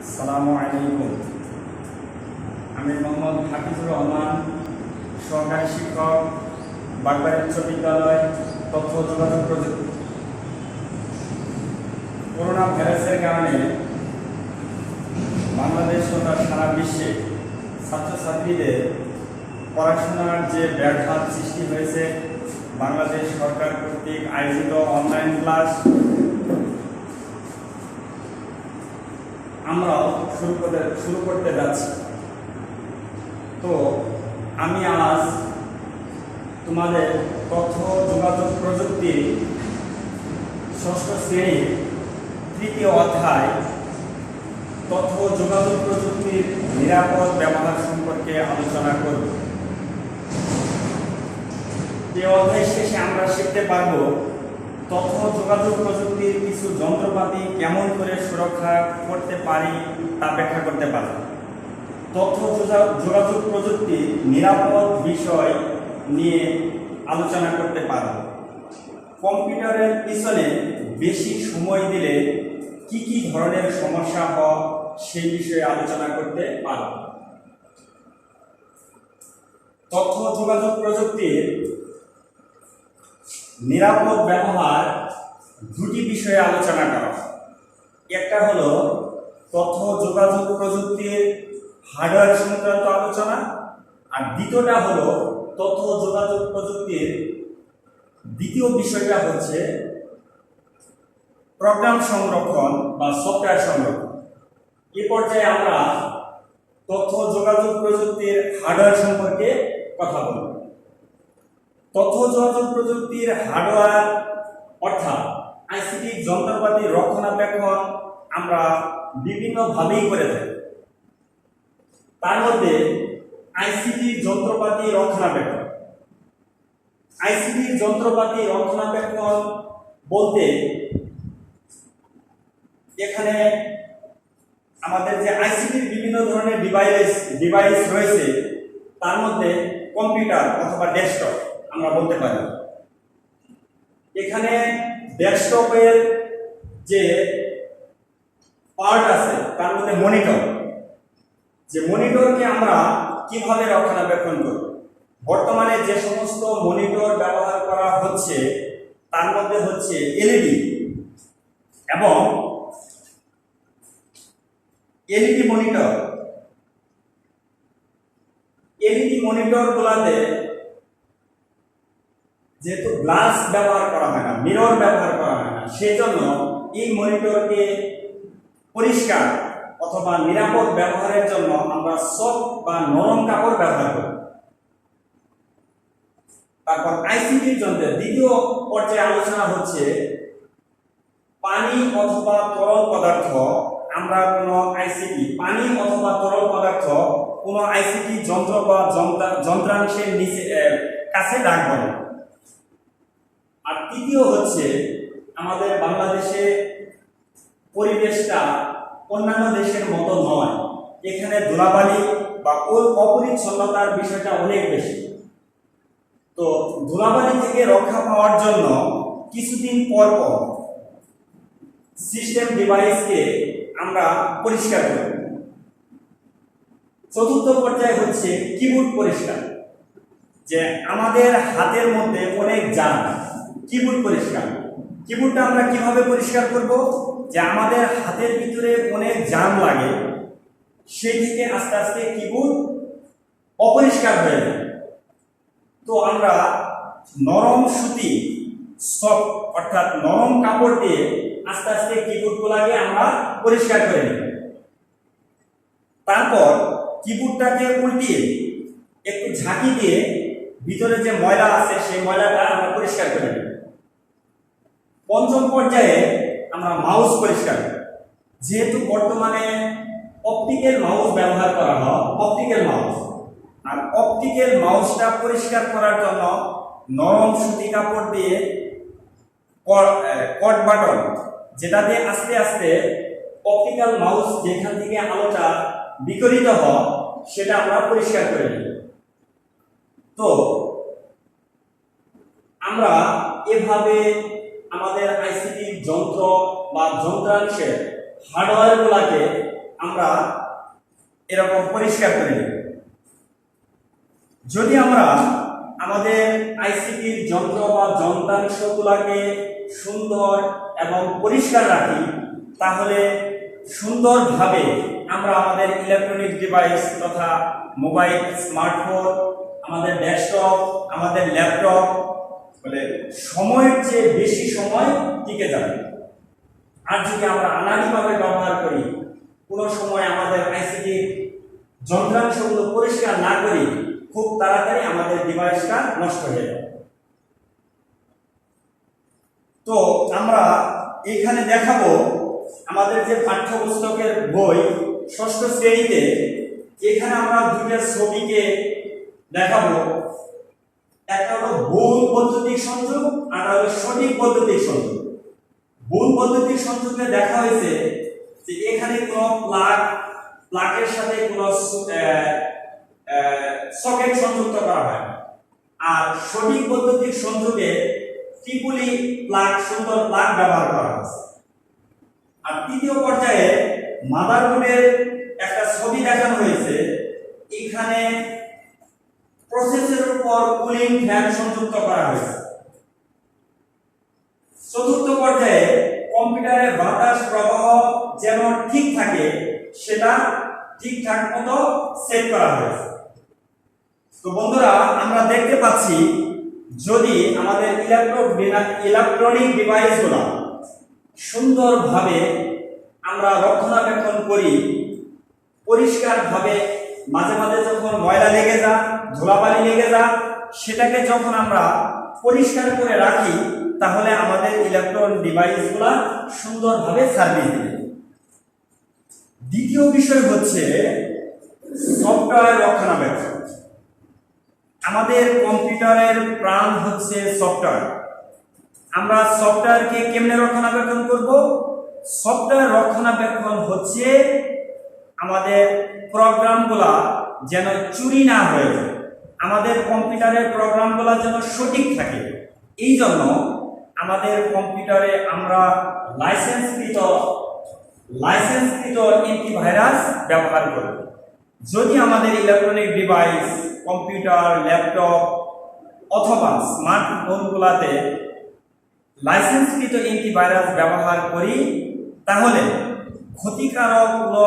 আসসালামু আলাইকুম। আমি মোহাম্মদ হাফিজুর রহমান, সহকারী শিক্ষক, বাগবাড়ি উচ্চ বিদ্যালয়, তথ্য ও যোগাযোগ প্রযুক্তি। করোনা ভাইরাসের কারণে বাংলাদেশ ও তার সারা বিশ্বে ছাত্রছাত্রীদের পড়াশোনার যে ব্যাঘাত সৃষ্টি হয়েছে, বাংলাদেশ সরকার কর্তৃক আয়োজিত অনলাইন ক্লাস আমরাও শুরু করতে যাচ্ছি। তো আমি আজ তোমাদের তথ্য যোগাযোগ প্রযুক্তি ষষ্ঠ শ্রেণীর তৃতীয় অধ্যায় তথ্য যোগাযোগ প্রযুক্তির নিরাপদ ব্যবহার সম্পর্কে আলোচনা করব। এই অধ্যায় শেষে আমরা শিখতে পারব তথ্য যোগাযোগ প্রযুক্তির কিছু যন্ত্রপাতি কেমন করে সুরক্ষা করতে পারি তা ব্যাখ্যা করতে পারি। তথ্য যোগাযোগ প্রযুক্তির নিরাপদ বিষয় নিয়ে আলোচনা করতে পারব। কম্পিউটারের পিছনে বেশি সময় দিলে কি কি ধরনের সমস্যা হয় সেই বিষয়ে আলোচনা করতে পারব। তথ্য যোগাযোগ প্রযুক্তির নিরাপদ ব্যবহার দুটি বিষয়ে আলোচনা করা। একটা হলো তথ্য যোগাযোগ প্রযুক্তির হার্ডওয়্যার সংক্রান্ত আলোচনা, আর দ্বিতীয়টা হলো তথ্য যোগাযোগ প্রযুক্তির দ্বিতীয় বিষয়টা হচ্ছে প্রোগ্রাম সংরক্ষণ বা সফটওয়্যার সংরক্ষণ। এই পর্যায়ে আমরা তথ্য যোগাযোগ প্রযুক্তির হার্ডওয়্যার সম্পর্কে কথা বলব। তথ্য যোগাযোগ প্রযুক্তির হার্ডওয়্যার অর্থাৎ আইসিটি যন্ত্রপাতি রক্ষণাবেক্ষণ আমরা বিভিন্নভাবেই করে থাকি। তার মধ্যে আইসিটি যন্ত্রপাতি রক্ষণাবেক্ষণ। আইসিটি যন্ত্রপাতি রক্ষণাবেক্ষণ বলতে এখানে আমাদের যে আইসিটির বিভিন্ন ধরনের ডিভাইস রয়েছে, তার মধ্যে কম্পিউটার অথবা ডেস্কটপ আমরা বলতে পারি। এখানে ডেস্কটপের যে পার্ট আছে তার মধ্যে মনিটর, যে মনিটরকে আমরা কিভাবে রক্ষণাবেক্ষণ করব। বর্তমানে যে সমস্ত মনিটর ব্যবহার করা হচ্ছে তার মধ্যে হচ্ছে এলইডি এবং এলইডি মনিটর। এলইডি মনিটর গুলাতে যেহেতু গ্লাস ব্যবহার করা হয় না, মিরর ব্যবহার করা হয় না, সেজন্য এই মনিটরকে পরিষ্কার অথবা নিরাপদ ব্যবহারের জন্য আমরা সফট বা নরম কাপড় ব্যবহার করি। তারপর আইসিটির যন্ত্রের দ্বিতীয় পর্যায়ে আলোচনা হচ্ছে পানি অথবা তরল পদার্থ। আমরা কোনো আইসিটি পানি অথবা তরল পদার্থ কোনো আইসিটি যন্ত্র বা যন্ত্রাংশের নিচে কাছে রাখবো না। আর তৃতীয় হচ্ছে আমাদের বাংলাদেশে পরিবেশটা অন্যান্য দেশের মতো নয়। এখানে ধুলাবালি বা অপরিচ্ছন্নতার বিষয়টা অনেক বেশি। তো ধুলাবালি থেকে রক্ষা পাওয়ার জন্য কিছুদিন পর পর সিস্টেম ডিভাইসকে আমরা পরিষ্কার করি। চতুর্থ পর্যায়ে হচ্ছে কিবোর্ড পরিষ্কার, যে আমাদের হাতের মধ্যে অনেক জার্ম, কিবোর্ড পরিষ্কার। কিবোর্ডটা আমরা কিভাবে পরিষ্কার করব? যে আমাদের হাতের ভিতরে অনেক জার্ম লাগে, সেই থেকে আস্তে আস্তে কিবোর্ড অপরিষ্কার হয়ে যায়। তো আমরা নরম সুতি সফট অর্থাৎ নরম কাপড় দিয়ে আস্তে আস্তে কিবোর্ডগুলোকে আমরা পরিষ্কার করে নিই। তারপর কিবোর্ডটাকে উল্টিয়ে একটু ঝাঁকি দিয়ে ভিতরে যে ময়লা আছে সেই ময়লাটা আমরা পরিষ্কার করে নিই। পঞ্চম পর্যায়ে আমরা মাউস পরিষ্কার করি। যেহেতু বর্তমানে অপটিক্যাল মাউস ব্যবহার করা হয়, অপটিক্যাল মাউস, আর অপটিক্যাল মাউসটা পরিষ্কার করার জন্য নরম সুতি কাপড় দিয়ে কট বাটন, যেটা দিয়ে আস্তে আস্তে অপটিক্যাল মাউস যেখান থেকে আলোটা বিকরিত হয় সেটা আমরা পরিষ্কার করে নিই। তো আমরা এভাবে আমাদের আইসিটি যন্ত্র বা যন্ত্রাংশের হার্ডওয়্যারগুলোকে আমরা এরকম পরিষ্কার করে নেব। যদি আমরা আমাদের আইসিটির যন্ত্র বা যন্ত্রাংশগুলোকে সুন্দর এবং পরিষ্কার রাখি, তাহলে সুন্দরভাবে আমরা আমাদের ইলেকট্রনিক ডিভাইস তথা মোবাইল, স্মার্টফোন, আমাদের ডেস্কটপ, আমাদের ল্যাপটপ সময়ের চেয়ে বেশি সময় টিকে যাবে। আর যদি আমরা আনাড়িভাবে ব্যবহার করি, কোনো সময় আমাদের আইসিটি যন্ত্রাংশগুলো পরিষ্কার না করি, খুব তাড়াতাড়ি আমাদের ডিভাইসটা নষ্ট হয়ে যাবে। তো আমরা এখানে দেখাবো আমাদের যে পাঠ্যপুস্তকের বই ষষ্ঠ শ্রেণীতে, এখানে আমরা দুইটা ছবিকে দেখাবো। একটা হলো ভুল বৈদ্যুতিক সংযোগ আর হলো সঠিক বৈদ্যুতিক সংযোগ। ভুল বৈদ্যুতিক সংযোগে দেখা হয়েছে যে এখানে কোনো প্লাগের সাথে কোনো সকেট সংযুক্ত করা হয়, আর সঠিক বৈদ্যুতিক সংযোগে ত্রিপুলি প্লাগ, সুন্দর প্লাগ ব্যবহার করা হয়েছে। আর তৃতীয় পর্যায়ে মাদারবোর্ডের একটা ছবি দেখানো হয়েছে, এখানে প্রসেসরের উপর কুলিং ফ্যান সংযুক্ত করা হয়েছে। চতুর্থ পর্যায়ে কম্পিউটারের বাতাস প্রবাহ যেন ঠিক থাকে সেটা ঠিকঠাক মতো সেট করা হয়েছে। তো বন্ধুরা, আমরা দেখতে পাচ্ছি যদি আমাদের ইলেকট্রনিক ডিভাইসগুলো সুন্দরভাবে আমরা রক্ষণাবেক্ষণ করি, পরিষ্কারভাবে, মাঝে মাঝে যখন ময়লা লেগে যা, ধুলাবালি লেগে যা, সেটাকে যখন আমরা পরিষ্কার করে রাখি, তাহলে আমাদের ইলেকট্রনিক ডিভাইসগুলো সুন্দরভাবে সার্ভিস দেবে। দ্বিতীয় বিষয় হচ্ছে সফটওয়্যার রক্ষণাবেক্ষণ। আমাদের কম্পিউটারের প্রাণ হচ্ছে সফটওয়্যার। আমরা সফটওয়্যারকে কেমনে রক্ষণাবেক্ষণ করব? সফটওয়্যার রক্ষণাবেক্ষণ হচ্ছে আমাদের প্রোগ্রামগুলা যেন চুরি না হয়ে যায়, আমাদের কম্পিউটারের প্রোগ্রামগুলা যেন সঠিক থাকে। এই জন্য আমাদের কম্পিউটারে আমরা লাইসেন্সকৃত অ্যান্টিভাইরাস ব্যবহার করব। যদি আমাদের ইলেকট্রনিক ডিভাইস, কম্পিউটার, ল্যাপটপ অথবা স্মার্টফোনগুলোতে লাইসেন্সকৃত অ্যান্টিভাইরাস ব্যবহার করি, তাহলে ক্ষতিকারক কোনো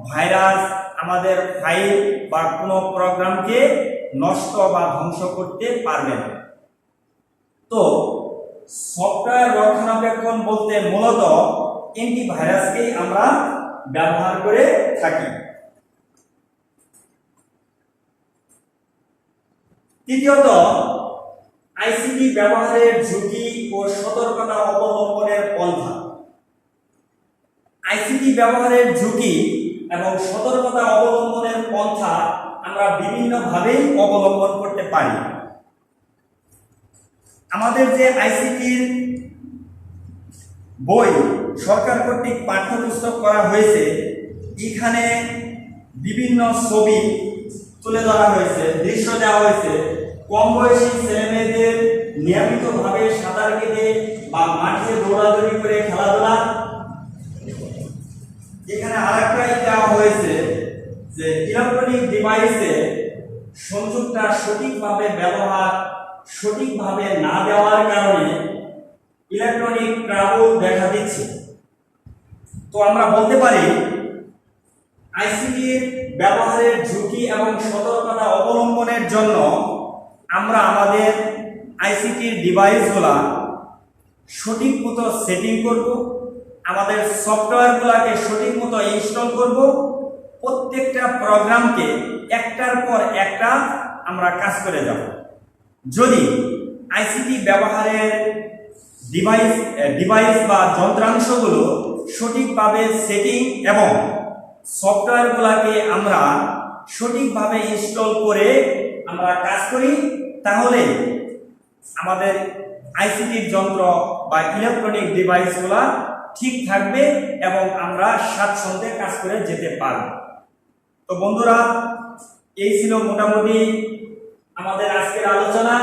ভাইরাস আমাদের ফাইল বা কোনো প্রোগ্রামকে নষ্ট বা ধ্বংস করতে পারবে না। তো সফটওয়্যার রক্ষণাবেক্ষণ বলতে মূলত অ্যান্টিভাইরাসকেই আমরা ব্যবহার করে থাকি। তৃতীয়ত, আইসিটি ব্যবহারের ঝুঁকি ও সতর্কতা অবলম্বনের পন্থা। আইসিটি ব্যবহারের ঝুঁকি এবং সতর্কতা অবলম্বনের পন্থা আমরা বিভিন্নভাবে অবলম্বন করতে পারি। আমাদের যে আইসিটির বই সরকার কর্তৃক পাঠ্যপুস্তক করা হয়েছে, এখানে বিভিন্ন ছবি তুলে ধরা হয়েছে, দৃশ্য দেওয়া হয়েছে। কম বয়সী ছেলেমেয়েদের নিয়মিতভাবে সাঁতার কেটে বা মাঠে দৌড়াদৌড়ি করে খেলাধুলা। এখানে আরেকটা দেওয়া হয়েছে যে ইলেকট্রনিক ডিভাইসে সংযোগটা সঠিকভাবে ব্যবহার, সঠিকভাবে না দেওয়ার কারণে ইলেকট্রনিক ট্রাবল দেখা দিচ্ছে। তো আমরা বলতে পারি আইসিটির ব্যবহারের ঝুঁকি এবং সতর্কতা অবলম্বনের জন্য আমরা আমাদের আইসিটির ডিভাইসগুলা সঠিক মতো সেটিং করব, আমাদের সফটওয়্যারগুলোকে সঠিক মতো ইনস্টল করব, প্রত্যেকটা প্রোগ্রামকে একটার পর একটা আমরা কাজ করে যাব। যদি আইসিটি ব্যবহারের ডিভাইস বা যন্ত্রাংশগুলো সঠিকভাবে সেটিং এবং সফটওয়্যারগুলোকে আমরা সঠিকভাবে ইনস্টল করে আমরা কাজ করি, তাহলে আমাদের আইসিটির যন্ত্র বা ইলেকট্রনিক ডিভাইসগুলো ঠিক থাকবে এবং আমরা স্বাচ্ছন্দ্যে কাজ করে যেতে পারব। তো বন্ধুরা, এই ছিল মোটামুটি আমাদের আজকের আলোচনা,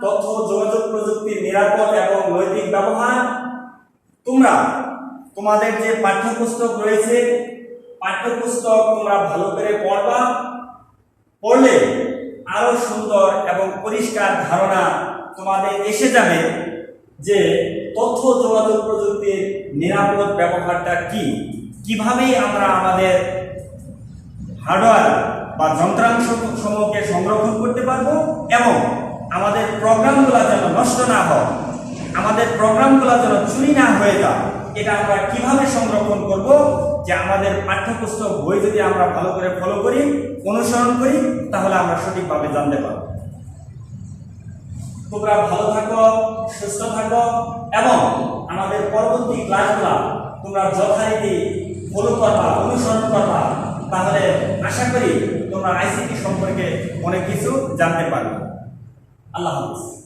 তথ্য যোগাযোগ প্রযুক্তির নিরাপদ এবং নৈতিক ব্যবহার। তোমরা তোমাদের যে পাঠ্যপুস্তক রয়েছে পাঠ্যপুস্তক তোমরা ভালো করে পড়বা, পড়লে আরো সুন্দর এবং পরিষ্কার ধারণা তোমাদের এসে যাবে যে তথ্য যোগাযোগ প্রযুক্তির নিরাপদ ব্যবহারটা কি, কিভাবে আমরা আমাদের হার্ডওয়্যার বা যন্ত্রাংশ সমূহকে সংরক্ষণ করতে পারবো এবং আমাদের প্রোগ্রামগুলো যেন নষ্ট না হয়, আমাদের প্রোগ্রামগুলো যেন চুরি না হয়ে যায়, এটা আমরা কিভাবে সংরক্ষণ করব, যে আমাদের পাঠ্যপুস্তক বই যদি আমরা ভালো করে ফলো করি, অনুসরণ করি, তাহলে আমরা সঠিকভাবে জানতে পারব। তোমরা ভালো থাকো, সুস্থ থাকো এবং আমাদের পরবর্তী ক্লাসগুলো তোমরা যথারীতি ফলো করবা, অনুসরণ করবা, তাহলে আশা করি তোমরা আইসিটি সম্পর্কে অনেক কিছু জানতে পারবে। আল্লাহ হাফেজ।